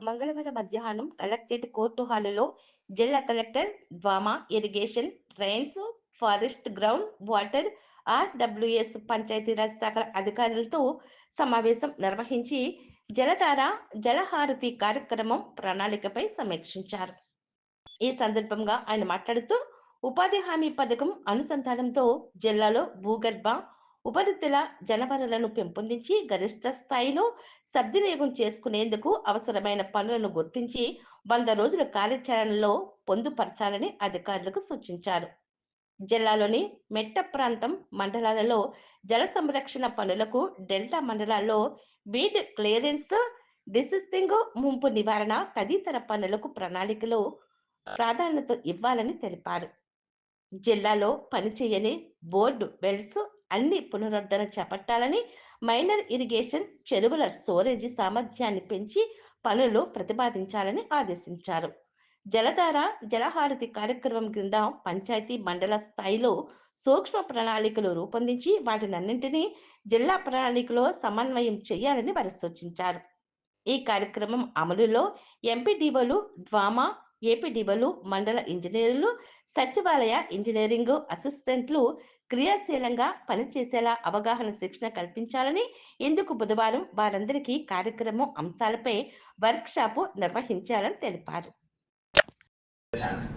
మంగళవారం మధ్యాహ్నం collectorate court హాలులో జిల్లా collector DWAMA, irrigation, drains, forest, ground water, RWS, Panchayati Raj శాఖల అధికారులతో సమావేశం నిర్వహించి జలధార, జలహారతి కార్యక్రమం ప్రణాళికపై సమీక్షించారు. ఈ సందర్భంగా ఆయన మాట్లాడుతూ ఉపాధి హామీ పథకం అనుసంధానంతో జిల్లాలో భూగర్భ, ఉపరితల జలవనరులను పెంపొందించి గరిష్ట స్థాయిలో సద్వినియోగం చేసుకునేందుకు అవసరమైన పనులను గుర్తించి 100 రోజుల కార్యాచరణలో పొందుపరచాలని అధికారులకు సూచించారు. జిల్లాలోని మెట్ట ప్రాంతం మండలాలలో జల సంరక్షణ పనులకు, డెల్టా మండలాల్లో బీడ్ క్లియరెన్స్, డిసిస్టింగ్, ముంపు నివారణ తదితర పనులకు ప్రణాళికలో ప్రాధాన్యత ఇవ్వాలని తెలిపారు. జిల్లాలో పనిచేయని బోర్డు వెల్స్ అన్ని పునరుద్ధరణ చేపట్టాలని, మైనర్ ఇరిగేషన్ చెరువుల స్టోరేజీ సామర్థ్యాన్ని పెంచి పనులు ప్రతిపాదించాలని ఆదేశించారు. జలధార, జలహారతి కార్యక్రమం క్రింద పంచాయతీ, మండల స్థాయిలో సూక్ష్మ ప్రణాళికలు రూపొందించి వాటినన్నింటినీ జిల్లా ప్రణాళికలో సమన్వయం చేయాలని వారు సూచించారు. ఈ కార్యక్రమం అమలులో ఎంపీడీఓలు, డ్వామా, ఏపీడీఓలు, మండల ఇంజనీర్లు, సచివాలయ ఇంజనీరింగ్ అసిస్టెంట్లు క్రియాశీలంగా పనిచేసేలా అవగాహన శిక్షణ కల్పించాలని, ఇందుకు బుధవారం వారందరికీ కార్యక్రమం అంశాలపై వర్క్షాపు నిర్వహించాలని తెలిపారు.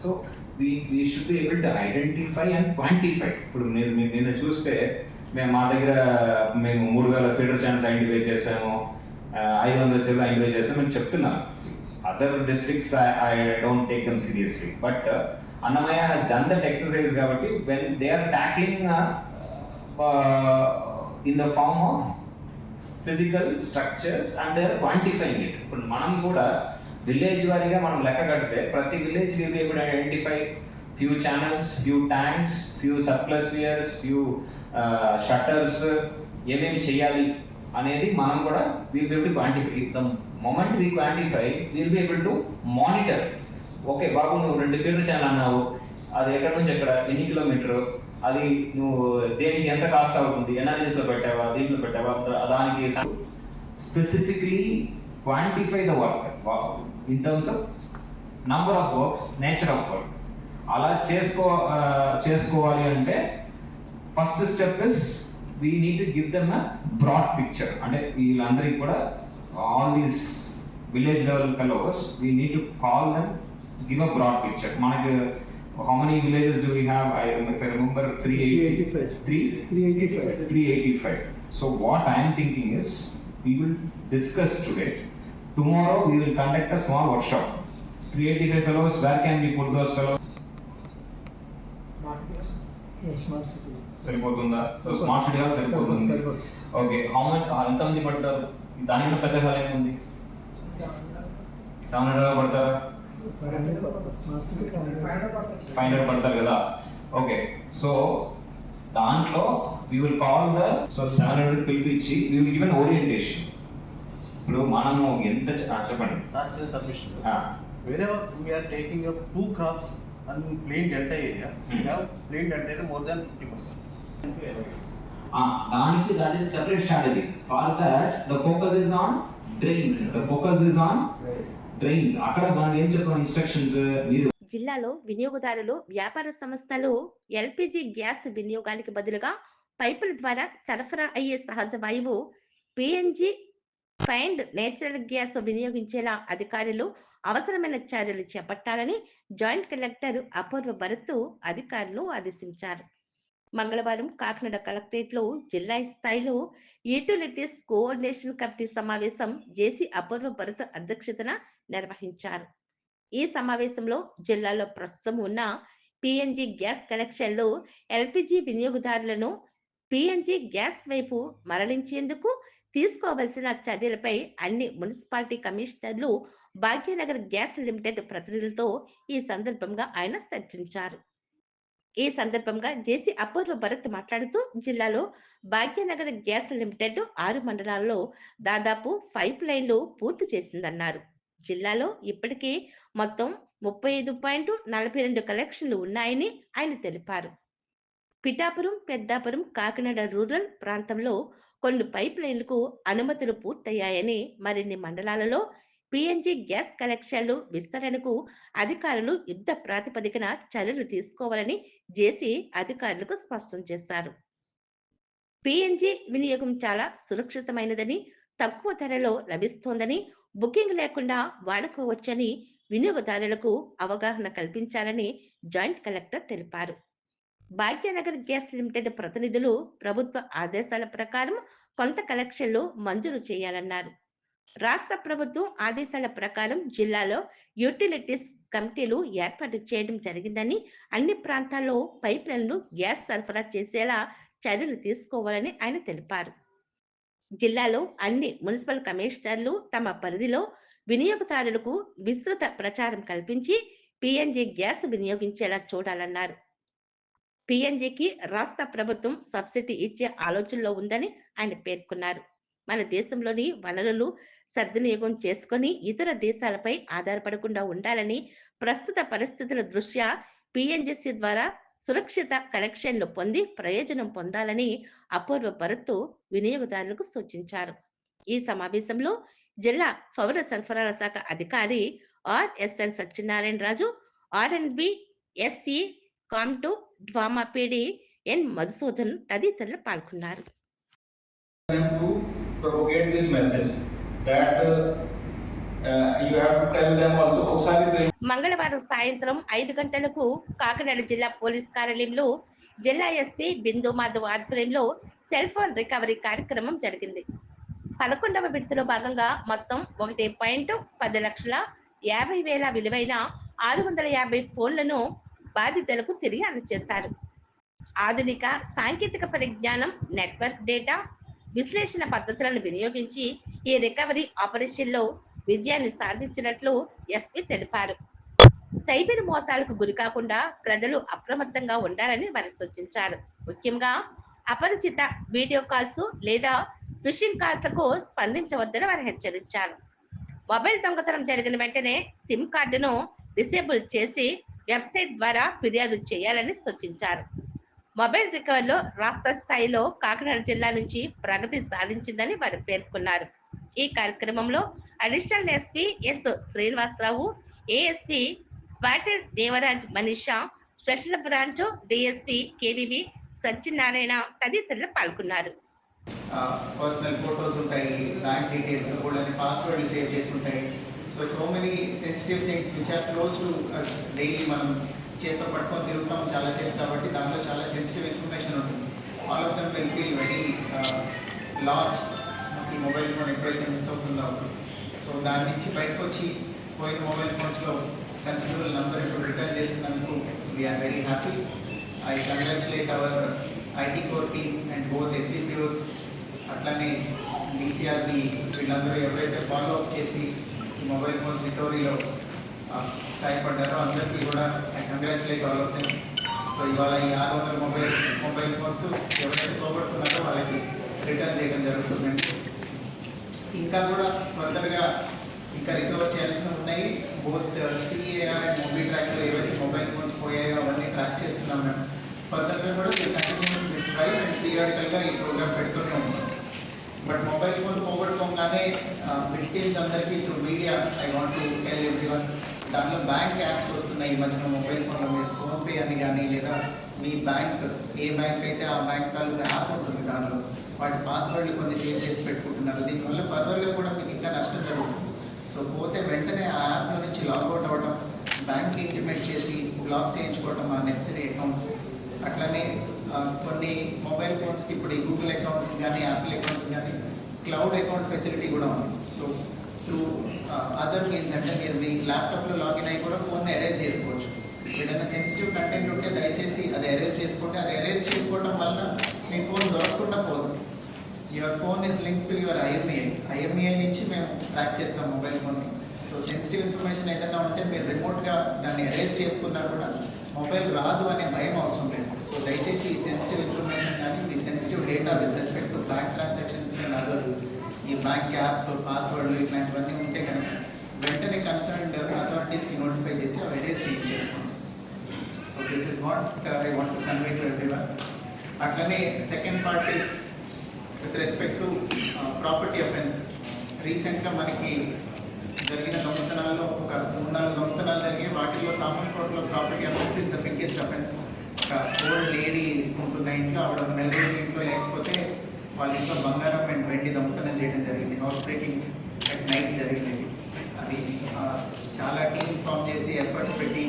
So we should be able to identify and quantify. ఇప్పుడు నిన్న చూస్తే మా దగ్గర మేము 3000 ఫీడర్ ఛానల్స్ ఐడెంటిఫై చేసాము, 500 చెరువులు ఐడెంటిఫై చేసామని చెప్తున్నారు. Other districts I don't take them seriously, but Annamayya has done that exercise కాబట్టి when they are tackling in the form of physical structures and they are quantifying it. ఇప్పుడు మనం కూడా village వారీగా మనం లెక్క కడితే ప్రతి village will be able to identify few channels, few tanks, few surplus weirs, few shutters, ఏమేమి చేయాలి అనేది మనం కూడా will be able to quantify. The moment we quantify will be able to monitor. Okay బాబు, నువ్వు 2 ఫీడర్ ఛానల్ అన్నావు, అది ఎక్కడి నుంచి ఎక్కడ, ఎన్ని కిలోమీటర్, అది నువ్వు దేనికి ఎంత కాస్ట్ అవుతుంది, ఎన్ఆర్జీస్ లో పెట్టావా, దీంట్లో పెట్టావా, దానికి specifically quantify the work in terms of number of works, nature of work. అలా చేసుకోవాలి అంటే first step is we need to give them a broad picture. అంటే వీళ్ళందరికీ కూడా all these village level fellows we need to call them, give a broad picture. మనకి how many villages do we have? If I remember 385. So what I am thinking is we will discuss today. Tomorrow we will conduct a small workshop. 385 fellows, where can we put those fellows? Smart city. సరిపోతుందా? So smart city hall సరిపోతుంది. Okay, how much, ఎంత మంది పడతారు? దానికన్నా పెద్ద hall ఏముంది? 700 పడతారా? 500 పడతారు కదా. ఓకే, సో దాంట్లో we will call the 700 పిలిపించి we will give an orientation. ఇప్పుడు మనము ఎంత చెప్పండి, submission. Wherever we are taking up 2 crops and plain delta area, we have plain delta area more than 50%. దానికి that is separate strategy. For that the focus is on drains. అక్కడ మనం ఏం చెప్పాం, instructions. జిల్లాలో వినియోగదారులు, వ్యాపార సంస్థలు ఎల్పిజి గ్యాస్ వినియోగానికి బదులుగా పైపుల ద్వారా సరఫరా అయ్యే సహజ వాయువు పిఎన్జి ఫైండ్ నేచురల్ గ్యాస్ వినియోగించేలా అధికారులు అవసరమైన చర్యలు చేపట్టాలని జాయింట్ కలెక్టర్ అపూర్వ భరత్ అధికారులు ఆదేశించారు. మంగళవారం కాకినాడ కలెక్టరేట్లో జిల్లా స్థాయిలో యూటిలిటీస్ కోఆర్డినేషన్ కమిటీ సమావేశం జేసీ అపూర్వ భరత్ అధ్యక్షతన నిర్వహించారు. ఈ సమావేశంలో జిల్లాలో ప్రస్తుతం ఉన్న పిఎన్జి గ్యాస్ కనెక్షన్లు, ఎల్పిజి వినియోగదారులను పిఎన్జి గ్యాస్ వైపు మరలించేందుకు తీసుకోవలసిన చర్యలపై అన్ని మున్సిపాలిటీ కమిషనర్లు, భాగ్యనగర్ గ్యాస్ లిమిటెడ్ ప్రతినిధులతో ఈ సందర్భంగా ఆయన చర్చించారు. ఈ సందర్భంగా జేసీ అపూర్వ భరత్ మాట్లాడుతూ జిల్లాలో భాగ్యనగర్ గ్యాస్ లిమిటెడ్ 6 మండలాల్లో దాదాపు 5 లైన్లు పూర్తి చేసిందన్నారు. జిల్లాలో ఇప్పటికే మొత్తం 35.42 కలెక్షన్లు ఉన్నాయని ఆయన తెలిపారు. పిఠాపురం, పెద్దాపురం, కాకినాడ రూరల్ ప్రాంతంలో కొన్ని పైప్ లైన్లకు అనుమతులు పూర్తయ్యాయని, మరిన్ని మండలాలలో పిఎన్జి గ్యాస్ కలెక్షన్లు విస్తరణకు అధికారులు యుద్ధ ప్రాతిపదికన చర్యలు తీసుకోవాలని జేసీ అధికారులకు స్పష్టం చేశారు. పిఎన్జి వినియోగం చాలా సురక్షితమైనదని, తక్కువ ధరలో లభిస్తోందని, బుకింగ్ లేకుండా వాడుకోవచ్చని వినియోగదారులకు అవగాహన కల్పించాలని జాయింట్ కలెక్టర్ తెలిపారు. భాగ్యనగర్ గ్యాస్ లిమిటెడ్ ప్రతినిధులు ప్రభుత్వ ఆదేశాల ప్రకారం కొంత కలెక్షన్లు మంజూరు చేయాలన్నారు. రాష్ట్ర ప్రభుత్వం ఆదేశాల ప్రకారం జిల్లాలో యూటిలిటీస్ కమిటీలు ఏర్పాటు చేయడం జరిగిందని, అన్ని ప్రాంతాల్లో పైప్ లైన్లు గ్యాస్ సరఫరా చేసేలా చర్యలు తీసుకోవాలని ఆయన తెలిపారు. జిల్లాలో అన్ని మున్సిపల్ కమిషనర్లు తమ పరిధిలో వినియోగదారులకు విస్తృత ప్రచారం కల్పించి పిఎన్జి గ్యాస్ వినియోగించేలా చూడాలన్నారు. పిఎన్జికి రాష్ట్ర ప్రభుత్వం సబ్సిడీ ఇచ్చే ఆలోచనలో ఉందని ఆయన పేర్కొన్నారు. మన దేశంలోని వనరులు సద్వినియోగం చేసుకొని ఇతర దేశాలపై ఆధారపడకుండా ఉండాలని, ప్రస్తుత పరిస్థితుల దృష్ట్యా పిఎన్జిసి ద్వారా సురక్షిత కనెక్షన్లు పొంది ప్రయోజనం పొందాలని అపూర్వ భరత్ వినియోగదారులకు సూచించారు. ఈ సమావేశంలో జిల్లా పౌర సరఫరాల శాఖ అధికారి RSN Satyanarayana Raju, R&B SC కామ్టు DWAMA PD ఎన్ మధుసూదన్ తదితరులు పాల్గొన్నారు. To propagate this message that you have to tell them also ఒకసారి మంగళవారం సాయంత్రం 5 గంటలకు కాకినాడ జిల్లా పోలీస్ కార్యాలయంలో జిల్లా ఎస్పీ బిందు మాధవ్ ఆధ్వర్యంలో సెల్ ఫోన్ రికవరీ కార్యక్రమం జరిగింది. 11వ విడతలో భాగంగా మొత్తం 1,10,50,000 విలువైన 650 ఫోన్లను బాధితులకు తిరిగి అందజేశారు. ఆధునిక సాంకేతిక పరిజ్ఞానం, నెట్వర్క్ డేటా విశ్లేషణ పద్ధతులను వినియోగించి ఈ రికవరీ ఆపరేషన్లో విజయాన్ని సాధించినట్లు ఎస్పీ తెలిపారు. సైబర్ మోసాలకు గురికాకుండా ప్రజలు అప్రమత్తంగా ఉండాలని వారు సూచించారు. ముఖ్యంగా అపరిచిత వీడియో కాల్స్ లేదా ఫిషింగ్ కాల్స్కు స్పందించవద్దని వారు హెచ్చరించారు. మొబైల్ దొంగతనం జరిగిన వెంటనే సిమ్ కార్డును డిసేబుల్ చేసి వెబ్సైట్ ద్వారా ఫిర్యాదు చేయాలని సూచించారు. మొబైల్ రికవరీలో రాష్ట్ర స్థాయిలో కాకినాడ జిల్లా నుంచి ప్రగతి సాధించిందని వారు పేర్కొన్నారు. ఈ కార్యక్రమంలో additional SP S Srinivasarao, ASP స్పాటిల్ Devaraj Manisha, special branch DSP KVV Satyanarayana తదితరులు పాల్గొన్నారు. పర్సనల్ ఫోటోస్ ఉంటాయి, బ్యాంక్ డీటెయిల్స్ కూడా పాస్వర్డ్లు సేవ్ చేసి ఉంటాయి. So many sensitive things which are close to us daily మనం చేతితో పట్టుకొని తిరుగుతాం చాలాసేపు, కాబట్టి దాంట్లో చాలా సెన్సిటివ్ ఇన్ఫర్మేషన్ ఉంటుంది. All of them will feel very lost. ఈ మొబైల్ ఫోన్ ఎప్పుడైతే మిస్ అవుతుందో, సో దాని నుంచి బయటకు వచ్చి పోయిన మొబైల్ ఫోన్స్లో కన్సిడరబుల్ నెంబర్ ఇప్పుడు రిటర్న్ చేస్తున్నందుకు we are very happy. I congratulate our IT core team and both SVPOs, అట్లానే డీసీఆర్బి వీళ్ళందరూ ఎవరైతే ఫాలో అప్ చేసి ఈ మొబైల్ ఫోన్స్ రికవరీలో సహాయపడ్డారో అందరికీ కూడా I congratulate all of them. So ఇవాళ ఈ 600 మొబైల్ ఫోన్స్ ఎవరైతే పోగొట్టుకున్నారో వాళ్ళకి రిటర్న్ చేయడం జరుగుతుందండి. ఇంకా కూడా ఫర్దర్గా ఇంకా రికవర్ చేయాల్సిన ఉన్నాయి. బోత్ సిఏఆర్ అండ్ మూవీ ట్రాక్లో ఏవైతే మొబైల్ ఫోన్స్ పోయాయో అవన్నీ ట్రాక్ చేస్తున్నాం మేము. ఫర్దర్గా కూడా కంటిన్యూ దిస్ డ్రైవ్ అండ్ పీరియాడికల్గా ఈ ప్రోగ్రామ్ పెడుతూనే ఉంటాం. బట్ మొబైల్ ఫోన్ పోగొట్టుకోగానే విక్టిమ్స్ అందరికీ through media I want to tell everyone, దాంట్లో బ్యాంక్ యాప్స్ వస్తున్నాయి ఈ మధ్యన మొబైల్ ఫోన్లో. మీరు ఫోన్పే అని కానీ లేదా మీ బ్యాంక్ ఏ బ్యాంక్ అయితే ఆ బ్యాంక్ తాలూకా యాప్ ఉంటుంది, దాంట్లో వాటి పాస్వర్డ్లు కొన్ని సేవ్ చేసి పెట్టుకుంటున్నారు. దీనివల్ల ఫర్దర్గా కూడా మీకు ఇంకా నష్టం జరుగుతుంది. సో పోతే వెంటనే ఆ యాప్లో నుంచి లాగౌట్ అవ్వడం, బ్యాంక్కి ఇంటిమేట్ చేసి బ్లాక్ చేయించుకోవడం ఆ నెసరీ అకౌంట్స్. అట్లనే కొన్ని మొబైల్ ఫోన్స్కి ఇప్పుడు ఈ గూగుల్ అకౌంట్ కానీ యాపిల్ అకౌంట్ కానీ క్లౌడ్ అకౌంట్ ఫెసిలిటీ కూడా ఉంది. సో త్రూ అదర్ మీన్స్ అంటే మీరు మీ ల్యాప్టాప్లో లాగిన్ అయ్యి కూడా ఫోన్ని ఎరేజ్ చేసుకోవచ్చు. ఏదైనా సెన్సిటివ్ కంటెంట్ ఉంటే దయచేసి అది ఎరేజ్ చేసుకోండి. అది ఎరేజ్ చేసుకోవడం వల్ల మీ ఫోన్ దొరకకుండా పోదు. Your phone is link to your IMEI నుంచి మేము ట్రాక్ చేస్తాం మొబైల్ ఫోన్ని. సో సెన్సిటివ్ ఇన్ఫర్మేషన్ ఏదైనా ఉంటే మీరు రిమోట్గా దాన్ని ఎరేజ్ చేసుకున్నా కూడా మొబైల్ రాదు అనే భయం అవసరం లేదు. సో దయచేసి ఈ సెన్సిటివ్ ఇన్ఫర్మేషన్ కానీ ఈ sensitive data with respect to bank transactions and others, ఈ బ్యాంక్ యాప్ పాస్వర్డ్లు ఇట్లాంటివన్నీ ఉంటే కనుక వెంటనే కన్సర్న్డ్ అథారిటీస్కి నోటిఫై చేసి అవి ఎరేజ్ చేసుకోండి. So this is what I want to convey to everyone. అట్లనే second part is with respect to property offence. రీసెంట్గా మనకి జరిగిన దొంగతనాల్లో ఒక 3-4 దొంగతనాలు జరిగి వాటిల్లో సామర్లకోటలో property offence is the biggest offence. ఒక ఓల్డ్ లేడీ ఉంటున్న ఇంట్లో ఆవిడ ఒక నెల రోజుల ఇంట్లో లేకపోతే వాళ్ళ ఇంట్లో బంగారం అండ్ వెండి దొంగతనం చేయడం జరిగింది. హౌస్ బ్రేకింగ్ అట్ నైట్ జరిగింది. అది చాలా టీమ్స్ ఫామ్ చేసి ఎఫర్ట్స్ పెట్టి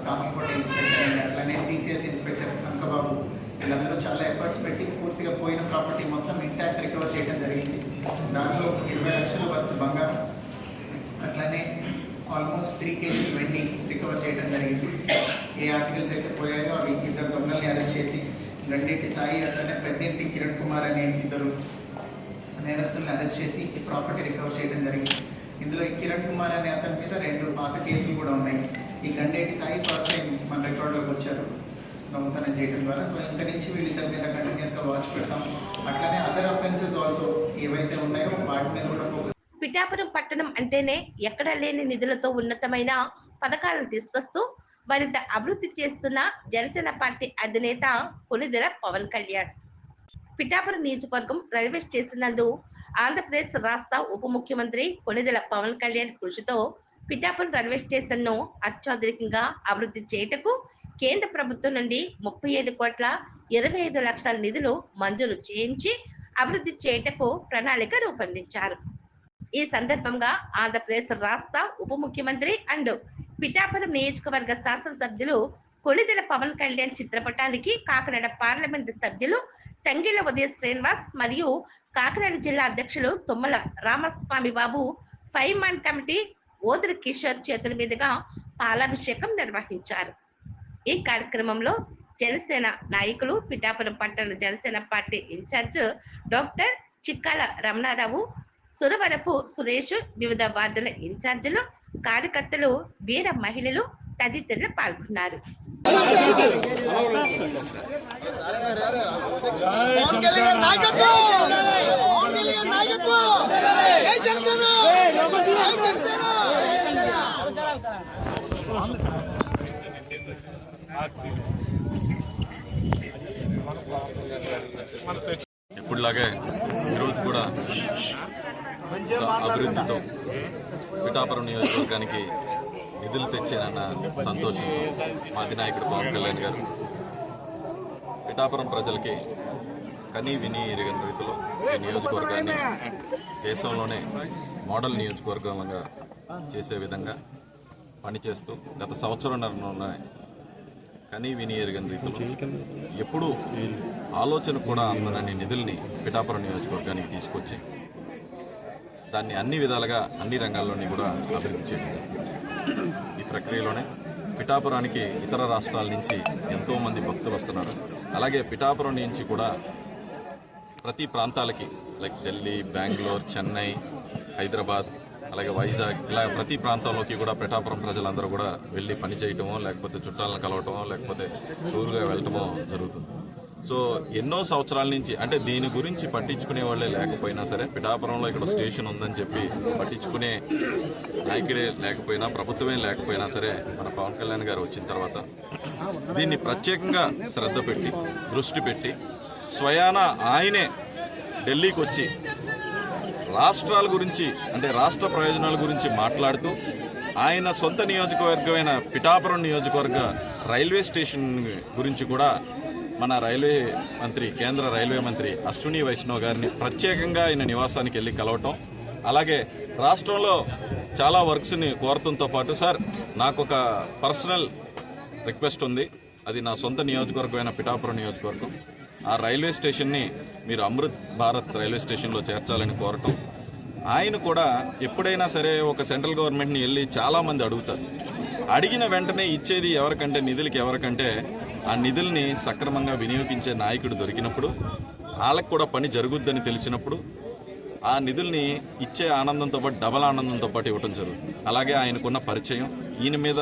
సామర్లకోట ఇన్స్పెక్టర్ అండ్ అట్లానే సిసిఎస్ ఇన్స్పెక్టర్ అంకబాబు వీళ్ళందరూ చాలా ఎఫర్ట్స్ పెట్టి పూర్తిగా పోయిన ప్రాపర్టీ మొత్తం ఇంటాక్ట్ రికవర్ చేయడం జరిగింది. దాంట్లో 20 లక్షల వర్త్ బంగారం అట్లానే ఆల్మోస్ట్ 3 kgs వెండి రికవర్ చేయడం జరిగింది. ఏ ఆర్టికల్స్ అయితే పోయాయో అవి 2 దొంగల్ని అరెస్ట్ చేసి గండేటి సాయి అట్లనే పెద్దింటి కిరణ్ కుమార్ అనే 2 నేరస్తుల్ని అరెస్ట్ చేసి ఈ ప్రాపర్టీ రికవర్ చేయడం జరిగింది. ఇందులో ఈ కిరణ్ కుమార్ అనే అతని మీద 2 పాత కేసులు కూడా ఉన్నాయి. ఈ గండేటి సాయి ఫస్ట్ టైం మన రికార్డులోకి వచ్చారు దొంగతనం చేయడం ద్వారా. సో ఇంత నుంచి వీళ్ళిద్దరి మీద కంటిన్యూస్గా వాచ్ పెడతాం. అట్లనే అదర్ అఫెన్సెస్ ఆల్సో ఏవైతే ఉన్నాయో వాటి మీద కూడా ఫోకస్. పిఠాపురం పట్టణం అంటేనే ఎక్కడా లేని నిధులతో ఉన్నతమైన పథకాలను తీసుకొస్తూ మరింత అభివృద్ధి చేస్తున్న జనసేన పార్టీ అధినేత కొణిదెల పవన్ కళ్యాణ్. పిఠాపురం నియోజకవర్గం రైల్వే స్టేషన్ నందు ఆంధ్రప్రదేశ్ రాష్ట్ర ఉప ముఖ్యమంత్రి కొణిదెల పవన్ కళ్యాణ్ కృషితో పిఠాపురం రైల్వే స్టేషన్ ను అత్యాధునికంగా అభివృద్ధి చేయటకు కేంద్ర ప్రభుత్వం నుండి 37,25,00,000 నిధులు మంజూరు చేయించి అభివృద్ధి చేయటకు ప్రణాళిక రూపొందించారు. ఈ సందర్భంగా ఆంధ్రప్రదేశ్ రాష్ట్ర ఉప ముఖ్యమంత్రి అండ్ పిఠాపురం నియోజకవర్గ శాసనసభ్యులు కొణిదెల పవన్ కళ్యాణ్ చిత్రపటానికి కాకినాడ పార్లమెంటు సభ్యులు తంగిళ్ల ఉదయ శ్రీనివాస్ మరియు కాకినాడ జిల్లా అధ్యక్షులు తుమ్మల రామస్వామి బాబు 5-man కమిటీ ఓదురు కిషోర్ చేతుల మీదుగా పాలాభిషేకం నిర్వహించారు. ఈ కార్యక్రమంలో జనసేన నాయకులు, పిఠాపురం పట్టణ Janasena party in charge doctor Chikkala Ramana Rao, Suravarapu Suresh, వివిధ వార్డుల ఇన్ఛార్జీలు, కార్యకర్తలు, వీర మహిళలు తదితరులు పాల్గొన్నారు. ఇప్పుడులాగే ఈరోజు కూడా అభివృద్ధితో పిఠాపురం నియోజకవర్గానికి నిధులు తెచ్చానన్న సంతోషంతో మా అధినాయకుడు పవన్ కళ్యాణ్ గారు పిఠాపురం ప్రజలకి కనీ విని ఎరగని రీతిలో ఈ నియోజకవర్గాన్ని దేశంలోనే మోడల్ నియోజకవర్గంగా చేసే విధంగా పనిచేస్తూ గత సంవత్సరంన్నర కనీ విని ఎరగని రీతిలో ఎప్పుడూ ఆలోచన కూడా అందనని నిధుల్ని పిఠాపురం నియోజకవర్గానికి తీసుకొచ్చి దాన్ని అన్ని విధాలుగా అన్ని రంగాల్లోని కూడా అభివృద్ధి చేయడం. ఈ ప్రక్రియలోనే పిఠాపురానికి ఇతర రాష్ట్రాల నుంచి ఎంతోమంది భక్తులు వస్తున్నారు. అలాగే పిఠాపురం నుంచి కూడా ప్రతి ప్రాంతాలకి లైక్ ఢిల్లీ, బెంగళూరు, చెన్నై, హైదరాబాద్, అలాగే వైజాగ్, ఇలా ప్రతి ప్రాంతంలోకి కూడా పిఠాపురం ప్రజలందరూ కూడా వెళ్ళి పని చేయటమో లేకపోతే చుట్టాలను కలవటమో లేకపోతే టూర్గా వెళ్ళటమో జరుగుతుంది. సో ఎన్నో సంవత్సరాల నుంచి అంటే దీని గురించి పట్టించుకునే వాళ్ళే లేకపోయినా సరే, పిఠాపురంలో ఇక్కడ స్టేషన్ ఉందని చెప్పి పట్టించుకునే నాయకుడే లేకపోయినా, ప్రభుత్వమే లేకపోయినా సరే, మన పవన్ కళ్యాణ్ గారు వచ్చిన తర్వాత దీన్ని ప్రత్యేకంగా శ్రద్ధ పెట్టి దృష్టి పెట్టి స్వయాన ఆయనే ఢిల్లీకి వచ్చి రాష్ట్రాల గురించి అంటే రాష్ట్ర ప్రయోజనాల గురించి మాట్లాడుతూ ఆయన సొంత నియోజకవర్గమైన పిఠాపురం నియోజకవర్గ రైల్వే స్టేషన్ గురించి కూడా మన రైల్వే మంత్రి, కేంద్ర రైల్వే మంత్రి అశ్విని వైష్ణవ్ గారిని ప్రత్యేకంగా ఆయన నివాసానికి వెళ్ళి కలవటం, అలాగే రాష్ట్రంలో చాలా వర్క్స్ని కోరటంతో పాటు, సార్ నాకు ఒక పర్సనల్ రిక్వెస్ట్ ఉంది, అది నా సొంత నియోజకవర్గమైన పిఠాపురం నియోజకవర్గం, ఆ రైల్వే స్టేషన్ని మీరు అమృత్ భారత్ రైల్వే స్టేషన్లో చేర్చాలని కోరటం. ఆయన కూడా ఎప్పుడైనా సరే ఒక సెంట్రల్ గవర్నమెంట్ని వెళ్ళి చాలామంది అడుగుతారు, అడిగిన వెంటనే ఇచ్చేది ఎవరికంటే నిధులకి ఎవరికంటే ఆ నిధుల్ని సక్రమంగా వినియోగించే నాయకుడు దొరికినప్పుడు, వాళ్ళకు కూడా పని జరుగుద్దని తెలిసినప్పుడు ఆ నిధుల్ని ఇచ్చే ఆనందంతో పాటు డబల్ ఆనందంతో పాటు ఇవ్వడం జరుగుతుంది. అలాగే ఆయనకున్న పరిచయం, ఈయన మీద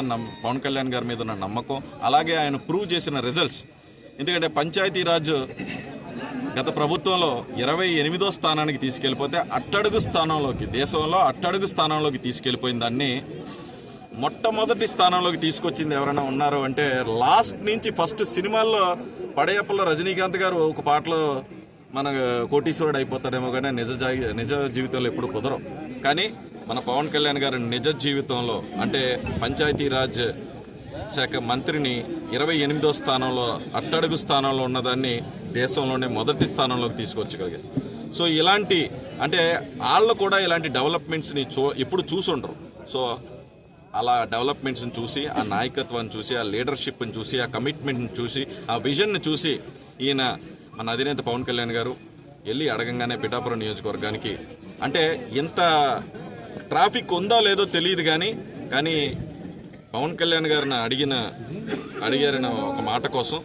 పవన్ కళ్యాణ్ గారి మీద ఉన్న నమ్మకం, అలాగే ఆయన ప్రూవ్ చేసిన రిజల్ట్స్. ఎందుకంటే పంచాయతీరాజ్ గత ప్రభుత్వంలో 28వ స్థానానికి తీసుకెళ్లిపోతే అట్టడుగు స్థానంలోకి, దేశంలో అట్టడుగు స్థానంలోకి తీసుకెళ్లిపోయిన దాన్ని మొట్టమొదటి స్థానంలోకి తీసుకొచ్చింది ఎవరైనా ఉన్నారు అంటే లాస్ట్ నుంచి ఫస్ట్ సినిమాల్లో పడయప్పలో రజనీకాంత్ గారు ఒక పాటలో మన కోటీశ్వరుడు అయిపోతాడేమో కానీ నిజ జీవితంలో ఎప్పుడు కుదరవు. కానీ మన పవన్ కళ్యాణ్ గారి నిజ జీవితంలో అంటే పంచాయతీరాజ్ శాఖ మంత్రిని 28వ స్థానంలో అట్టడుగు స్థానంలో ఉన్నదాన్ని దేశంలోనే మొదటి స్థానంలోకి తీసుకొచ్చగలిగారు. సో ఇలాంటి అంటే వాళ్ళు కూడా ఇలాంటి డెవలప్మెంట్స్ని ఎప్పుడు చూసుండరు. సో అలా డెవలప్మెంట్స్ని చూసి, ఆ నాయకత్వాన్ని చూసి, ఆ లీడర్షిప్ని చూసి, ఆ కమిట్మెంట్ని చూసి, ఆ విజన్ని చూసి ఈయన మన అధినేత పవన్ కళ్యాణ్ గారు వెళ్ళి అడగంగానే పిఠాపురం నియోజకవర్గానికి అంటే ఇంత ట్రాఫిక్ ఉందో లేదో తెలియదు కానీ పవన్ కళ్యాణ్ గారిని అడిగారిన ఒక మాట కోసం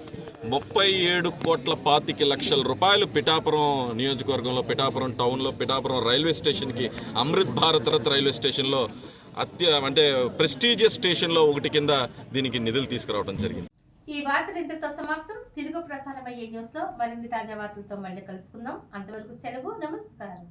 37,25 లక్షల పిఠాపురం నియోజకవర్గంలో, పిఠాపురం టౌన్లో, పిఠాపురం రైల్వే స్టేషన్కి అమృత్ భారత్ రథ్ రైల్వే స్టేషన్లో అంటే ప్రెస్టీజియస్ స్టేషన్లో ఒకటి కింద దీనికి నిధులు తీసుకురావడం జరిగింది. ఈ వార్తలు ఇంతటితో సమాప్తం. తిరుగు ప్రసారమయ్యే న్యూస్ లో మరిన్ని తాజా వార్తలతో మళ్ళీ కలుసుకుందాం. అంతవరకు సెలవు. నమస్కారం.